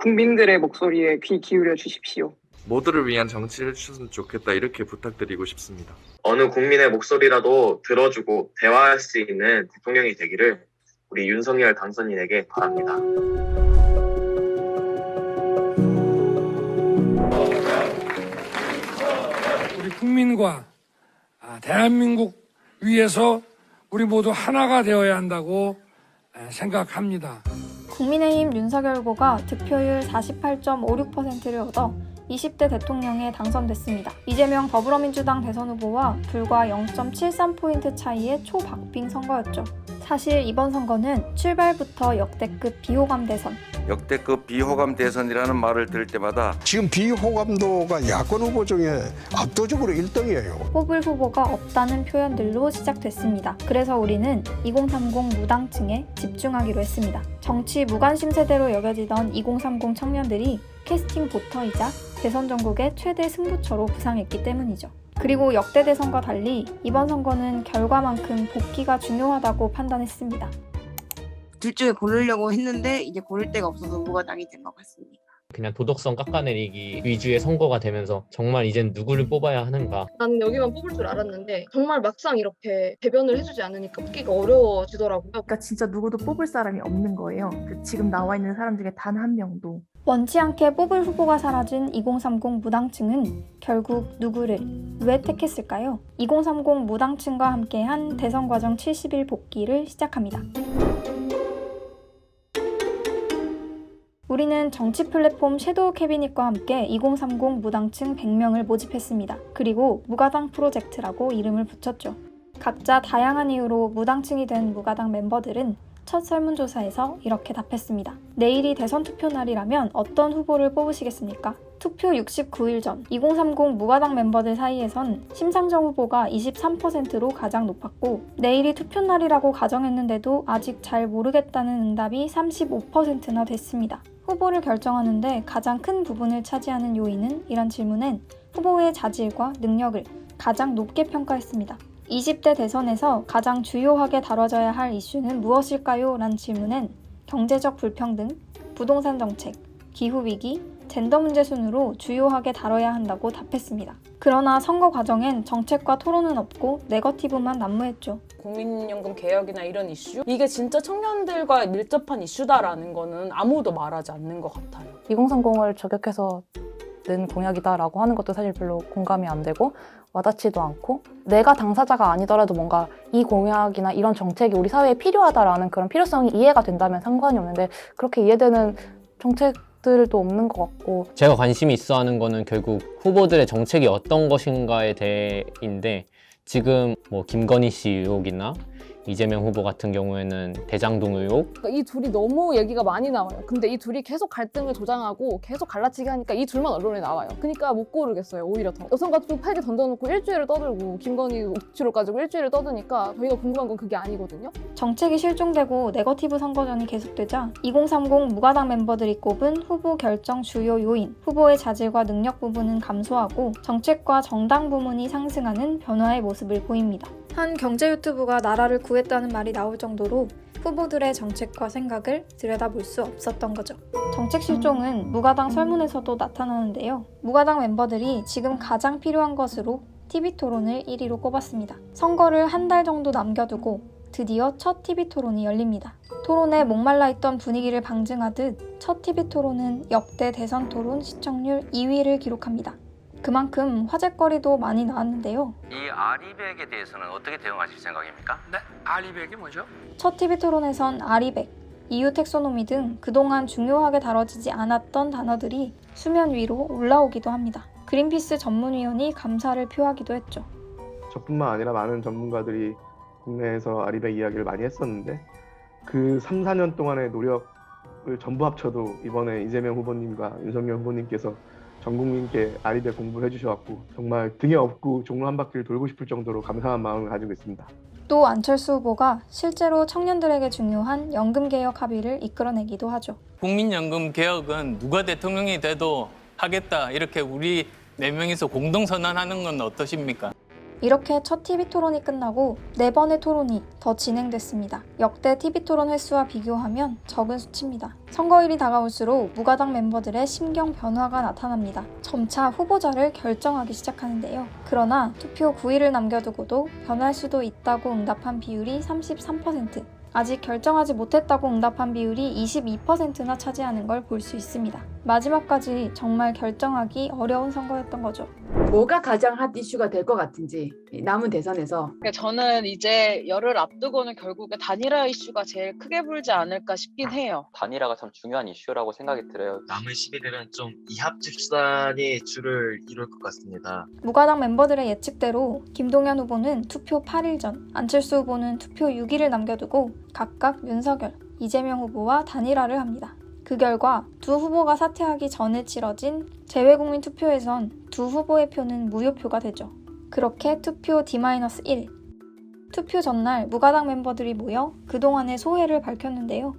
국민들의 목소리에 귀 기울여 주십시오. 모두를 위한 정치를 해주셨으면 좋겠다 이렇게 부탁드리고 싶습니다. 어느 국민의 목소리라도 들어주고 대화할 수 있는 대통령이 되기를 우리 윤석열 당선인에게 바랍니다. 우리 국민과 대한민국 위해서 우리 모두 하나가 되어야 한다고 생각합니다. 국민의힘 윤석열 후보가 득표율 48.56%를 얻어 20대 대통령에 당선됐습니다. 이재명 더불어민주당 대선 후보와 불과 0.73포인트 차이의 초박빙 선거였죠. 사실 이번 선거는 출발부터 역대급 비호감 대선, 역대급 비호감 대선이라는 말을 들을 때마다 지금 비호감도가 야권 후보 중에 압도적으로 1등이에요. 뽑을 후보가 없다는 표현들로 시작됐습니다. 그래서 우리는 2030 무당층에 집중하기로 했습니다. 정치 무관심 세대로 여겨지던 2030 청년들이 캐스팅 보터이자 대선 전국의 최대 승부처로 부상했기 때문이죠. 그리고 역대 대선과 달리 이번 선거는 결과만큼 복귀가 중요하다고 판단했습니다. 둘 중에 고르려고 했는데 이제 고를 데가 없어서 무과당이 된 것 같습니다. 그냥 도덕성 깎아내리기 위주의 선거가 되면서 정말 이젠 누구를 뽑아야 하는가. 나는 여기만 뽑을 줄 알았는데 정말 막상 이렇게 대변을 해주지 않으니까 뽑기가 어려워지더라고요. 그러니까 진짜 누구도 뽑을 사람이 없는 거예요. 지금 나와 있는 사람 중에 단 한 명도. 원치 않게 뽑을 후보가 사라진 2030 무당층은 결국 누구를 왜 택했을까요? 2030 무당층과 함께한 대선 과정 70일 복귀를 시작합니다. 우리는 정치 플랫폼 섀도우 캐비닛과 함께 2030 무당층 100명을 모집했습니다. 그리고 무가당 프로젝트라고 이름을 붙였죠. 각자 다양한 이유로 무당층이 된 무가당 멤버들은 첫 설문조사에서 이렇게 답했습니다. 내일이 대선 투표 날이라면 어떤 후보를 뽑으시겠습니까? 투표 69일 전 2030 무가당 멤버들 사이에선 심상정 후보가 23%로 가장 높았고 내일이 투표 날이라고 가정했는데도 아직 잘 모르겠다는 응답이 35%나 됐습니다. 후보를 결정하는데 가장 큰 부분을 차지하는 요인은? 이란 질문엔 후보의 자질과 능력을 가장 높게 평가했습니다. 20대 대선에서 가장 주요하게 다뤄져야 할 이슈는 무엇일까요? 란 질문엔 경제적 불평등, 부동산 정책, 기후위기, 젠더 문제 순으로 주요하게 다뤄야 한다고 답했습니다. 그러나 선거 과정엔 정책과 토론은 없고 네거티브만 난무했죠. 국민연금 개혁이나 이런 이슈? 이게 진짜 청년들과 밀접한 이슈다라는 거는 아무도 말하지 않는 것 같아요. 2030을 저격해서 낸 공약이다라고 하는 것도 사실 별로 공감이 안 되고 와닿지도 않고 내가 당사자가 아니더라도 뭔가 이 공약이나 이런 정책이 우리 사회에 필요하다라는 그런 필요성이 이해가 된다면 상관이 없는데 그렇게 이해되는 정책들도 없는 것 같고 제가 관심이 있어 하는 거는 결국 후보들의 정책이 어떤 것인가에 대해인데 지금 뭐 김건희 씨 의혹이나 이재명 후보 같은 경우에는 대장동 의혹. 그러니까 이 둘이 너무 얘기가 많이 나와요. 근데 이 둘이 계속 갈등을 조장하고 계속 갈라치기 하니까 이 둘만 언론에 나와요. 그러니까 못 고르겠어요. 오히려 더. 여성가 좀 팔게 던져놓고 일주일을 떠들고 김건희 옥주로 가지고 일주일을 떠드니까 저희가 궁금한 건 그게 아니거든요. 정책이 실종되고 네거티브 선거전이 계속되자 2030 무가당 멤버들이 꼽은 후보 결정 주요 요인, 후보의 자질과 능력 부분은 감소하고 정책과 정당 부문이 상승하는 변화의 모습을 보입니다. 한 경제 유튜브가 나라를 구했다는 말이 나올 정도로 후보들의 정책과 생각을 들여다볼 수 없었던 거죠. 정책 실종은 무가당 설문에서도 나타나는데요. 무가당 멤버들이 지금 가장 필요한 것으로 TV토론을 1위로 꼽았습니다. 선거를 한 달 정도 남겨두고 드디어 첫 TV토론이 열립니다. 토론에 목말라 있던 분위기를 방증하듯 첫 TV토론은 역대 대선 토론 시청률 2위를 기록합니다. 그만큼 화제거리도 많이 나왔는데요. 이 아리백에 대해서는 어떻게 대응하실 생각입니까? 네, 아리백이 뭐죠? 첫 TV 토론에선 아리백, EU 텍소노미 등 그동안 중요하게 다뤄지지 않았던 단어들이 수면 위로 올라오기도 합니다. 그린피스 전문위원이 감사를 표하기도 했죠. 저뿐만 아니라 많은 전문가들이 국내에서 아리백 이야기를 많이 했었는데 그 3, 4년 동안의 노력을 전부 합쳐도 이번에 이재명 후보님과 윤석열 후보님께서 전 국민께 아리백 공부를 해주셔서 정말 등에 업고 종로 한 바퀴를 돌고 싶을 정도로 감사한 마음을 가지고 있습니다. 또 안철수 후보가 실제로 청년들에게 중요한 연금개혁 합의를 이끌어내기도 하죠. 국민연금 개혁은 누가 대통령이 돼도 하겠다 이렇게 우리 4명이서 공동선언하는 건 어떠십니까? 이렇게 첫 TV 토론이 끝나고 4번의 토론이 더 진행됐습니다. 역대 TV 토론 횟수와 비교하면 적은 수치입니다. 선거일이 다가올수록 무가당 멤버들의 심경 변화가 나타납니다. 점차 후보자를 결정하기 시작하는데요. 그러나 투표 9일을 남겨두고도 변할 수도 있다고 응답한 비율이 33%, 아직 결정하지 못했다고 응답한 비율이 22%나 차지하는 걸 볼 수 있습니다. 마지막까지 정말 결정하기 어려운 선거였던 거죠. 뭐가 가장 핫 이슈가 될 것 같은지 남은 대선에서. 저는 이제 열흘 앞두고는 결국에 단일화 이슈가 제일 크게 불지 않을까 싶긴 해요. 단일화가 참 중요한 이슈라고 생각이 들어요. 남은 11일은 좀 이합 집산이 주를 이룰 것 같습니다. 무가당 멤버들의 예측대로 김동연 후보는 투표 8일 전, 안철수 후보는 투표 6일을 남겨두고 각각 윤석열, 이재명 후보와 단일화를 합니다. 그 결과 두 후보가 사퇴하기 전에 치러진 재외국민 투표에선 두 후보의 표는 무효표가 되죠. 그렇게 투표 D-1. 투표 전날 무가당 멤버들이 모여 그동안의 소회를 밝혔는데요.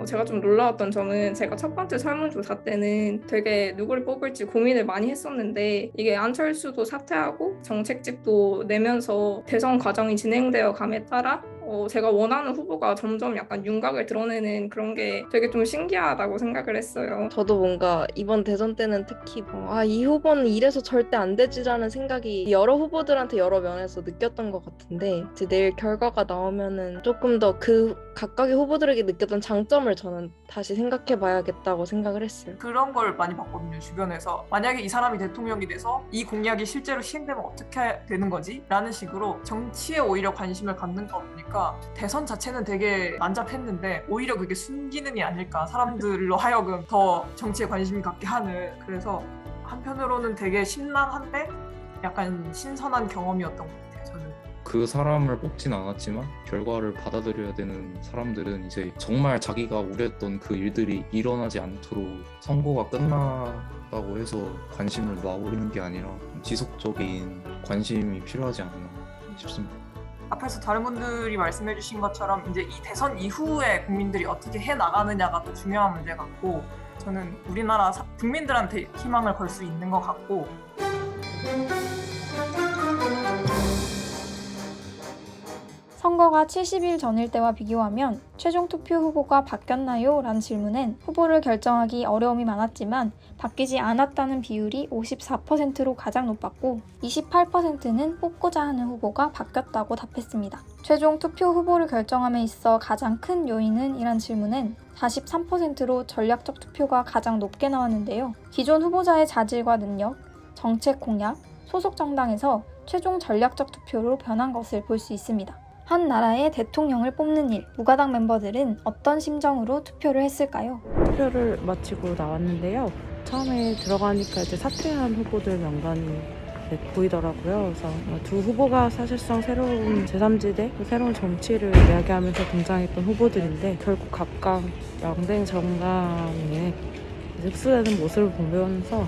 제가 좀 놀라웠던 점은 제가 첫 번째 설문조사 때는 되게 누구를 뽑을지 고민을 많이 했었는데 이게 안철수도 사퇴하고 정책집도 내면서 대선 과정이 진행되어 감에 따라 제가 원하는 후보가 점점 약간 윤곽을 드러내는 그런 게 되게 좀 신기하다고 생각을 했어요. 저도 뭔가 이번 대선 때는 특히 이 후보는 이래서 절대 안 되지라는 생각이 여러 후보들한테 여러 면에서 느꼈던 것 같은데 이제 내일 결과가 나오면은 조금 더 그 각각의 후보들에게 느꼈던 장점을 저는 다시 생각해 봐야겠다고 생각을 했어요. 그런 걸 많이 봤거든요, 주변에서. 만약에 이 사람이 대통령이 돼서 이 공약이 실제로 시행되면 어떻게 되는 거지? 라는 식으로 정치에 오히려 관심을 갖는 거 보니까 대선 자체는 되게 난잡했는데 오히려 그게 순기능이 아닐까, 사람들로 하여금 더 정치에 관심이 갖게 하는. 그래서 한편으로는 되게 심란한데 약간 신선한 경험이었던 것 같아요, 저는. 그 사람을 뽑진 않았지만 결과를 받아들여야 되는 사람들은 이제 정말 자기가 우려했던 그 일들이 일어나지 않도록 선거가 끝났다고 해서 관심을 놔버리는 게 아니라 지속적인 관심이 필요하지 않나 싶습니다. 앞에서 다른 분들이 말씀해 주신 것처럼 이제 이 대선 이후에 국민들이 어떻게 해나가느냐가 더 중요한 문제 같고, 저는 우리나라 국민들한테 희망을 걸 수 있는 것 같고. 선거가 70일 전일 때와 비교하면 최종 투표 후보가 바뀌었나요? 라는 질문엔 후보를 결정하기 어려움이 많았지만 바뀌지 않았다는 비율이 54%로 가장 높았고 28%는 뽑고자 하는 후보가 바뀌었다고 답했습니다. 최종 투표 후보를 결정함에 있어 가장 큰 요인은? 이란 질문엔 43%로 전략적 투표가 가장 높게 나왔는데요. 기존 후보자의 자질과 능력, 정책 공약, 소속 정당에서 최종 전략적 투표로 변한 것을 볼 수 있습니다. 한 나라의 대통령을 뽑는 일, 무가당 멤버들은 어떤 심정으로 투표를 했을까요? 투표를 마치고 나왔는데요. 처음에 들어가니까 이제 사퇴한 후보들 명단이 보이더라고요. 그래서 두 후보가 사실상 새로운 제3지대, 새로운 정치를 이야기하면서 등장했던 후보들인데 결국 각각 양대 정당에 흡수되는 모습을 보면서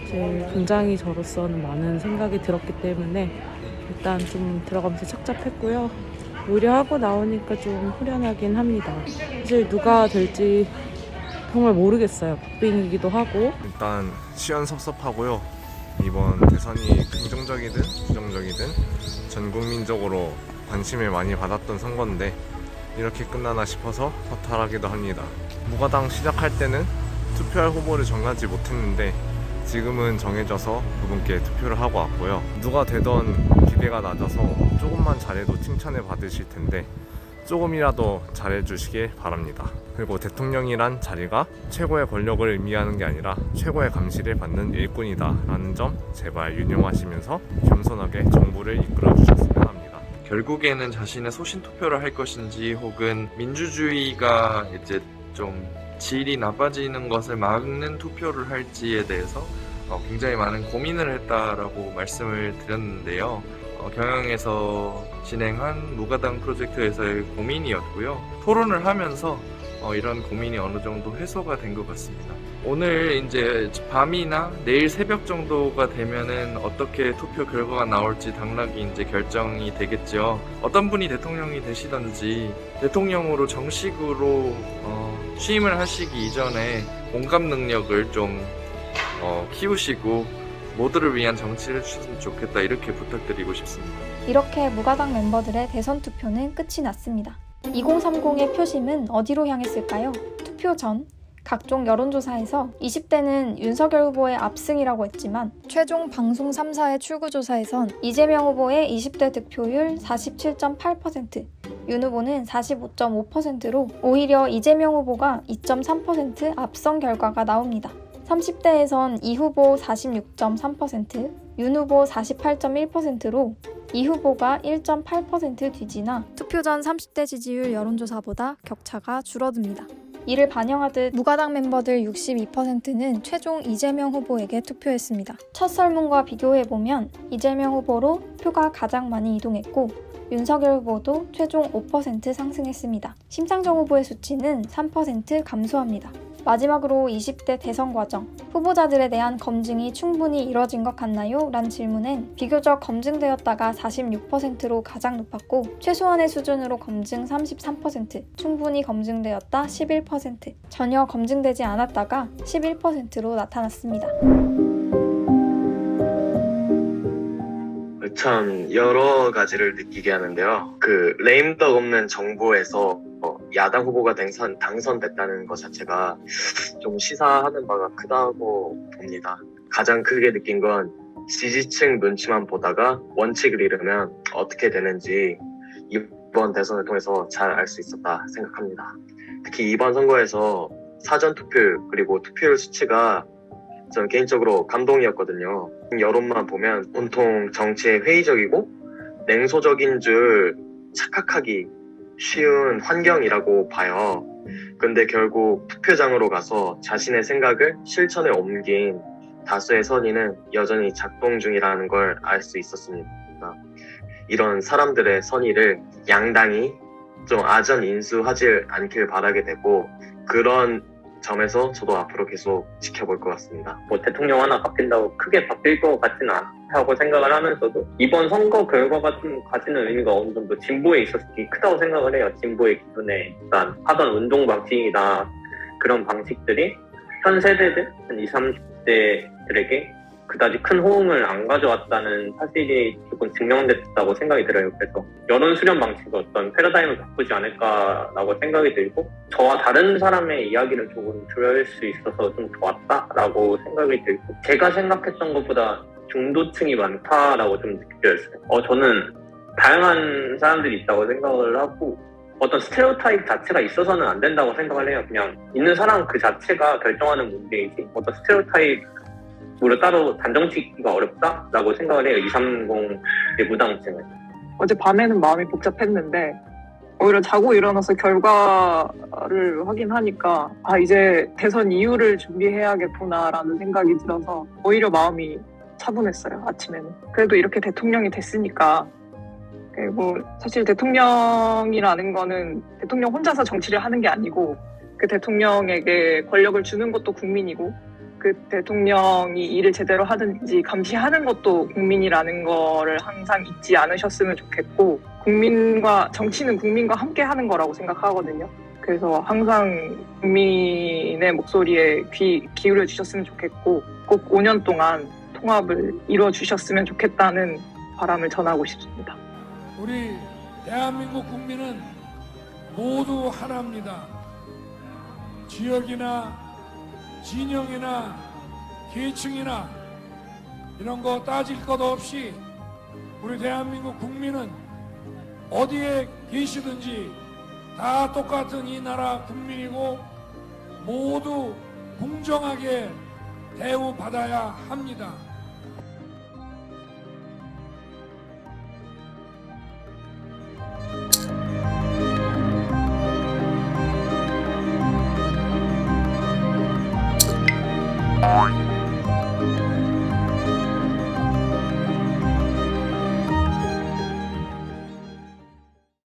제 굉장히 저로서는 많은 생각이 들었기 때문에 일단 좀 들어가면서 착잡했고요. 오히려 하고 나오니까 좀 후련하긴 합니다. 사실 누가 될지 정말 모르겠어요. 박빙이기도 하고. 일단 시원섭섭하고요. 이번 대선이 긍정적이든 부정적이든 전 국민적으로 관심을 많이 받았던 선거인데 이렇게 끝나나 싶어서 허탈하기도 합니다. 무가당 시작할 때는 투표할 후보를 정하지 못했는데 지금은 정해져서 그분께 투표를 하고 왔고요. 누가 되던 기대가 낮아서 조금만 잘해도 칭찬을 받으실 텐데 조금이라도 잘해주시길 바랍니다. 그리고 대통령이란 자리가 최고의 권력을 의미하는 게 아니라 최고의 감시를 받는 일꾼이다 라는 점 제발 유념하시면서 겸손하게 정부를 이끌어 주셨으면 합니다. 결국에는 자신의 소신 투표를 할 것인지 혹은 민주주의가 이제 좀 질이 나빠지는 것을 막는 투표를 할지에 대해서 굉장히 많은 고민을 했다라고 말씀을 드렸는데요. 경영에서 진행한 무가당 프로젝트에서의 고민이었고요. 토론을 하면서 이런 고민이 어느 정도 해소가 된 것 같습니다. 오늘 이제 밤이나 내일 새벽 정도가 되면은 어떻게 투표 결과가 나올지 당락이 이제 결정이 되겠죠. 어떤 분이 대통령이 되시던지 대통령으로 정식으로 취임을 하시기 이전에 공감 능력을 좀 키우시고 모두를 위한 정치를 해주셨으면 좋겠다 이렇게 부탁드리고 싶습니다. 이렇게 무가당 멤버들의 대선 투표는 끝이 났습니다. 2030의 표심은 어디로 향했을까요? 투표 전 각종 여론조사에서 20대는 윤석열 후보의 압승이라고 했지만 최종 방송 3사의 출구조사에선 이재명 후보의 20대 득표율 47.8%, 윤 후보는 45.5%로 오히려 이재명 후보가 2.3% 앞선 결과가 나옵니다. 30대에선 이 후보 46.3%, 윤 후보 48.1%로 이 후보가 1.8% 뒤지나 투표 전 30대 지지율 여론조사보다 격차가 줄어듭니다. 이를 반영하듯 무가당 멤버들 62%는 최종 이재명 후보에게 투표했습니다. 첫 설문과 비교해보면 이재명 후보로 표가 가장 많이 이동했고 윤석열 후보도 최종 5% 상승했습니다. 심상정 후보의 수치는 3% 감소합니다. 마지막으로 20대 대선 과정, 후보자들에 대한 검증이 충분히 이뤄진 것 같나요? 란 질문엔 비교적 검증되었다가 46%로 가장 높았고 최소한의 수준으로 검증 33%, 충분히 검증되었다 11%, 전혀 검증되지 않았다가 11%로 나타났습니다. 참 여러 가지를 느끼게 하는데요. 그 레임덕 없는 정부에서 야당 후보가 당선됐다는 것 자체가 좀 시사하는 바가 크다고 봅니다. 가장 크게 느낀 건 지지층 눈치만 보다가 원칙을 잃으면 어떻게 되는지 이번 대선을 통해서 잘 알 수 있었다 생각합니다. 특히 이번 선거에서 사전투표 그리고 투표율 수치가 저는 개인적으로 감동이었거든요. 여론만 보면 온통 정치에 회의적이고 냉소적인 줄 착각하기 쉬운 환경이라고 봐요. 근데 결국 투표장으로 가서 자신의 생각을 실천에 옮긴 다수의 선의는 여전히 작동 중이라는 걸 알 수 있었습니다. 이런 사람들의 선의를 양당이 좀 아전 인수하지 않길 바라게 되고 그런 점에서 저도 앞으로 계속 지켜볼 것 같습니다. 뭐 대통령 하나 바뀐다고 크게 바뀔 것 같지는 않다고 생각을 하면서도 이번 선거 결과가 좀 가지는 의미가 어느 정도 진보에 있어서 되게 크다고 생각을 해요. 진보의 기준에 일단 하던 운동 방식이나 그런 방식들이 현 세대들, 한 20, 30대들에게 그다지 큰 호응을 안 가져왔다는 사실이 조금 증명됐다고 생각이 들어요. 그래서 여론 수렴 방식의 어떤 패러다임을 바꾸지 않을까라고 생각이 들고 저와 다른 사람의 이야기를 조금 들을 수 있어서 좀 좋았다라고 생각이 들고 제가 생각했던 것보다 중도층이 많다라고 좀 느껴졌어요. 저는 다양한 사람들이 있다고 생각을 하고 어떤 스테레오타입 자체가 있어서는 안 된다고 생각을 해요. 그냥 있는 사람 그 자체가 결정하는 문제이지 어떤 스테레오타입으로 따로 단정짓기가 어렵다라고 생각을 해요. 230의 무당층은. 어제 밤에는 마음이 복잡했는데 오히려 자고 일어나서 결과를 확인하니까 이제 대선 이후를 준비해야겠구나라는 생각이 들어서 오히려 마음이 차분했어요. 아침에는. 그래도 이렇게 대통령이 됐으니까 뭐 사실 대통령이라는 거는 대통령 혼자서 정치를 하는 게 아니고 그 대통령에게 권력을 주는 것도 국민이고 그 대통령이 일을 제대로 하든지 감시하는 것도 국민이라는 거를 항상 잊지 않으셨으면 좋겠고 정치는 국민과 함께 하는 거라고 생각하거든요. 그래서 항상 국민의 목소리에 귀 기울여 주셨으면 좋겠고 꼭 5년 동안 통합을 이루어 주셨으면 좋겠다는 바람을 전하고 싶습니다. 우리 대한민국 국민은 모두 하나입니다. 지역이나 진영이나 계층이나 이런 거 따질 것 없이 우리 대한민국 국민은 어디에 계시든지 다 똑같은 이 나라 국민이고 모두 공정하게 대우받아야 합니다.